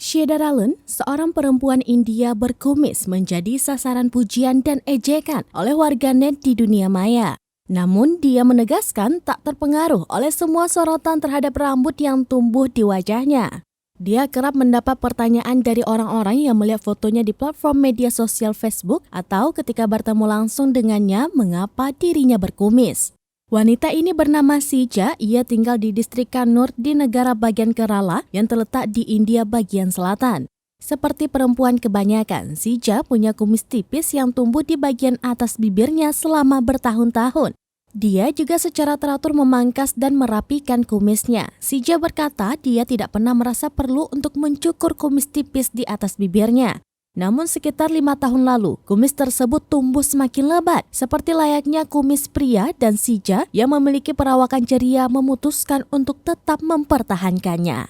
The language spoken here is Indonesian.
Sheida Ralun, seorang perempuan India berkumis, menjadi sasaran pujian dan ejekan oleh warganet di dunia maya. Namun, dia menegaskan tak terpengaruh oleh semua sorotan terhadap rambut yang tumbuh di wajahnya. Dia kerap mendapat pertanyaan dari orang-orang yang melihat fotonya di platform media sosial Facebook atau ketika bertemu langsung dengannya mengapa dirinya berkumis. Wanita ini bernama Sija, ia tinggal di distrik Kannur di negara bagian Kerala yang terletak di India bagian selatan. Seperti perempuan kebanyakan, Sija punya kumis tipis yang tumbuh di bagian atas bibirnya selama bertahun-tahun. Dia juga secara teratur memangkas dan merapikan kumisnya. Sija berkata dia tidak pernah merasa perlu untuk mencukur kumis tipis di atas bibirnya. Namun sekitar 5 tahun lalu, kumis tersebut tumbuh semakin lebat, seperti layaknya kumis pria, dan Sija yang memiliki perawakan ceria memutuskan untuk tetap mempertahankannya.